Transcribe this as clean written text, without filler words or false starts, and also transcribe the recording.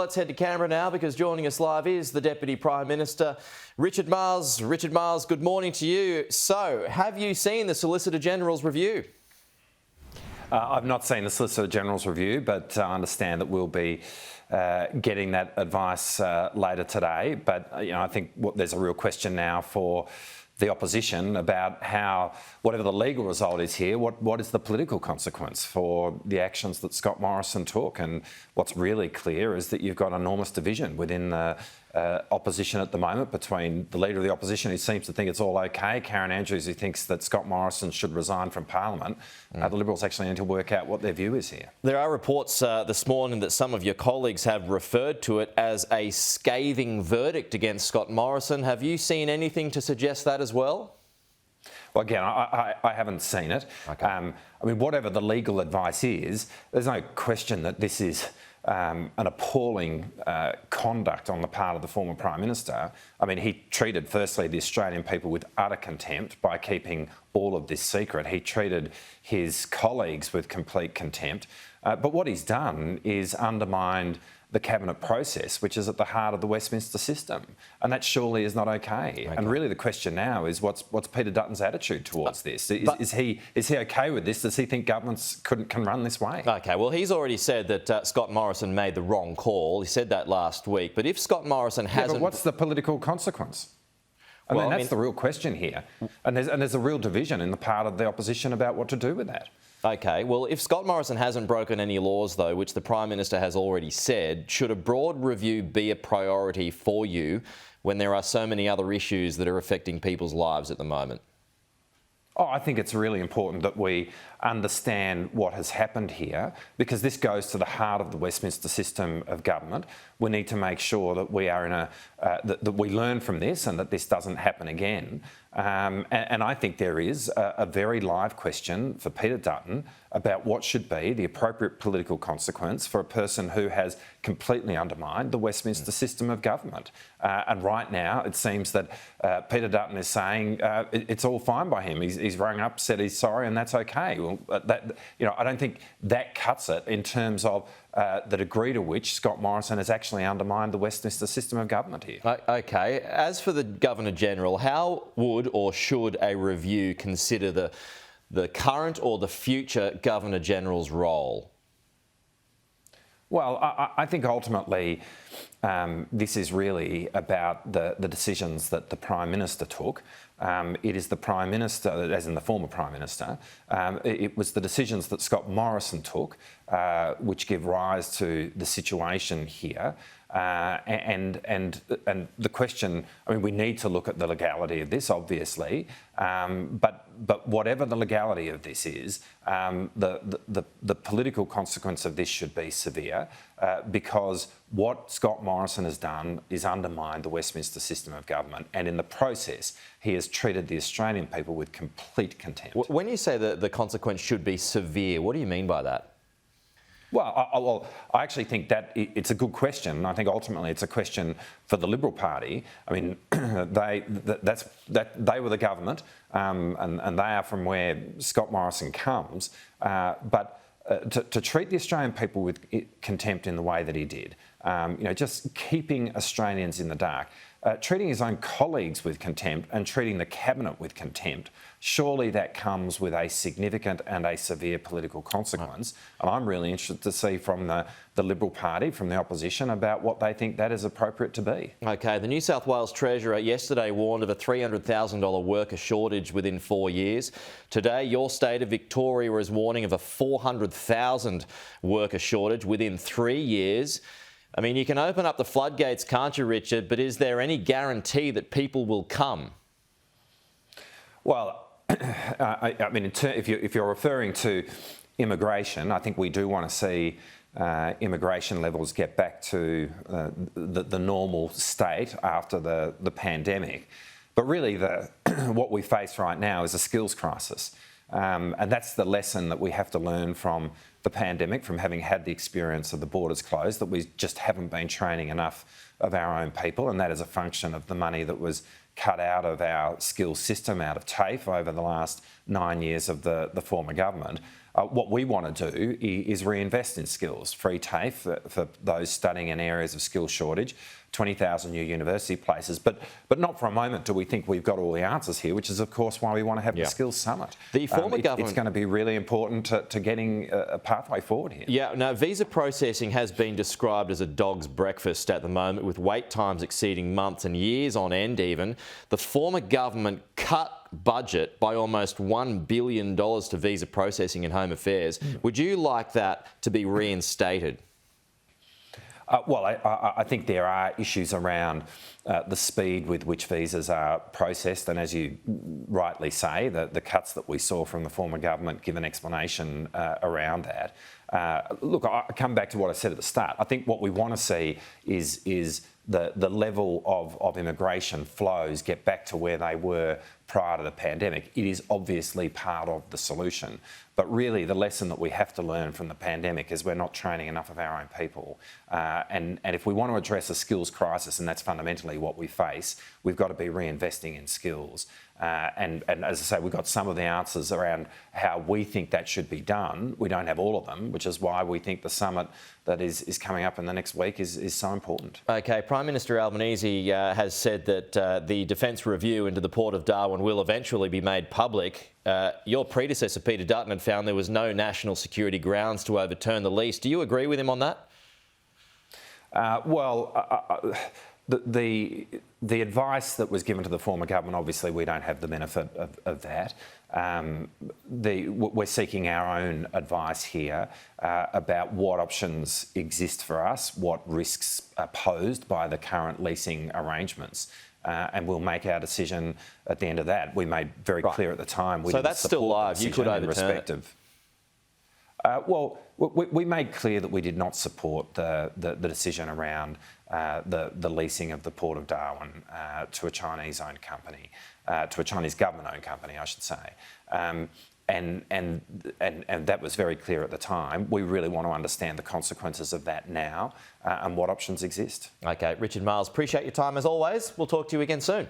Let's head to Canberra now because joining us live is the Deputy Prime Minister, Richard Marles. Richard Marles, good morning to you. So, have you seen the Solicitor General's review? I've not seen the Solicitor General's review, but I understand that we'll be getting that advice later today. But I think there's a real question now for the opposition about how, whatever the legal result is here, what is the political consequence for the actions that Scott Morrison took? And what's really clear is that you've got enormous division within the opposition at the moment between the Leader of the Opposition, who seems to think it's all okay, Karen Andrews, who thinks that Scott Morrison should resign from Parliament. The Liberals actually need to work out what their view is here. There are reports this morning that some of your colleagues have referred to it as a scathing verdict against Scott Morrison. Have you seen anything to suggest that as well? Well, again, I haven't seen it. Okay. I mean, whatever the legal advice is, there's no question that this is an appalling conduct on the part of the former Prime Minister. I mean, he treated, firstly, the Australian people with utter contempt by keeping all of this secret. He treated his colleagues with complete contempt. But what he's done is undermined the cabinet process, which is at the heart of the Westminster system, and that surely is not okay. And really, the question now is what's Peter Dutton's attitude towards this? Is he okay with this? Does he think governments can run this way? Okay, well, he's already said that Scott Morrison made the wrong call. He said that last week. But if Scott Morrison hasn't, but what's the political consequence? I mean, that's the real question here, and there's a real division in the part of the opposition about what to do with that. Okay, well, if Scott Morrison hasn't broken any laws, though, which the Prime Minister has already said, should a broad review be a priority for you when there are so many other issues that are affecting people's lives at the moment? Oh, I think it's really important that we understand what has happened here, because this goes to the heart of the Westminster system of government. We need to make sure that we are in that we learn from this and that this doesn't happen again. And I think there is a very live question for Peter Dutton about what should be the appropriate political consequence for a person who has completely undermined the Westminster system of government. And right now, it seems that Peter Dutton is saying it's all fine by him. He's rung up, said he's sorry, and that's okay. Well, I don't think that cuts it in terms of the degree to which Scott Morrison has actually undermined the Westminster system of government here. Okay. As for the Governor-General, how would or should a review consider the current or the future Governor-General's role? Well, I think ultimately this is really about the decisions that the Prime Minister took. It is the Prime Minister, as in the former Prime Minister, it was the decisions that Scott Morrison took which give rise to the situation here. And the question, I mean, we need to look at the legality of this, obviously, but whatever the legality of this is, the political consequence of this should be severe, because what Scott Morrison has done is undermined the Westminster system of government, and in the process, he has treated the Australian people with complete contempt. When you say that the consequence should be severe, what do you mean by that? Well, I actually think that it's a good question. I think ultimately it's a question for the Liberal Party. I mean, they were the government, and they are from where Scott Morrison comes. But to treat the Australian people with contempt in the way that he did, just keeping Australians in the dark, treating his own colleagues with contempt and treating the cabinet with contempt, surely that comes with a significant and a severe political consequence. And I'm really interested to see from the Liberal Party, from the opposition, about what they think that is appropriate to be. Okay, the New South Wales Treasurer yesterday warned of a $300,000 worker shortage within 4 years. Today, your state of Victoria is warning of a 400,000 worker shortage within 3 years. I mean, you can open up the floodgates, can't you, Richard? But is there any guarantee that people will come? Well, I mean, if you're referring to immigration, I think we do want to see immigration levels get back to the normal state after the pandemic. But really, what we face right now is a skills crisis. And that's the lesson that we have to learn from the pandemic, from having had the experience of the borders closed, that we just haven't been training enough of our own people, and that is a function of the money that was cut out of our skills system, out of TAFE, over the last 9 years of the former government. What we want to do is reinvest in skills. Free TAFE for those studying in areas of skills shortage, 20,000 new university places. But not for a moment do we think we've got all the answers here, which is, of course, why we want to have the Skills Summit. The former government... It's going to be really important to getting a pathway forward here. Yeah, now, visa processing has been described as a dog's breakfast at the moment, with wait times exceeding months and years on end even. The former government cut budget by almost $1 billion to visa processing and home affairs. Would you like that to be reinstated? Well, I think there are issues around the speed with which visas are processed, and as you rightly say, the cuts that we saw from the former government give an explanation around that. Look, I come back to what I said at the start. I think what we want to see is the level of immigration flows get back to where they were prior to the pandemic. It is obviously part of the solution. But really, the lesson that we have to learn from the pandemic is we're not training enough of our own people. And if we want to address a skills crisis, and that's fundamentally what we face, we've got to be reinvesting in skills. And as I say, we've got some of the answers around how we think that should be done. We don't have all of them, which is why we think the summit that is coming up in the next week is so important. OK, Prime Minister Albanese has said that the defence review into the Port of Darwin will eventually be made public. Your predecessor, Peter Dutton, had found there was no national security grounds to overturn the lease. Do you agree with him on that? The advice that was given to the former government, obviously we don't have the benefit of that. We're seeking our own advice here about what options exist for us, what risks are posed by the current leasing arrangements. And we'll make our decision at the end of that. We made very clear at the time. So that's still live. You could overturn it. Well, we made clear that we did not support the decision around the leasing of the Port of Darwin to a Chinese-owned company, to a Chinese government-owned company, I should say. And that was very clear at the time. We really want to understand the consequences of that now and what options exist. OK, Richard Marles, appreciate your time as always. We'll talk to you again soon.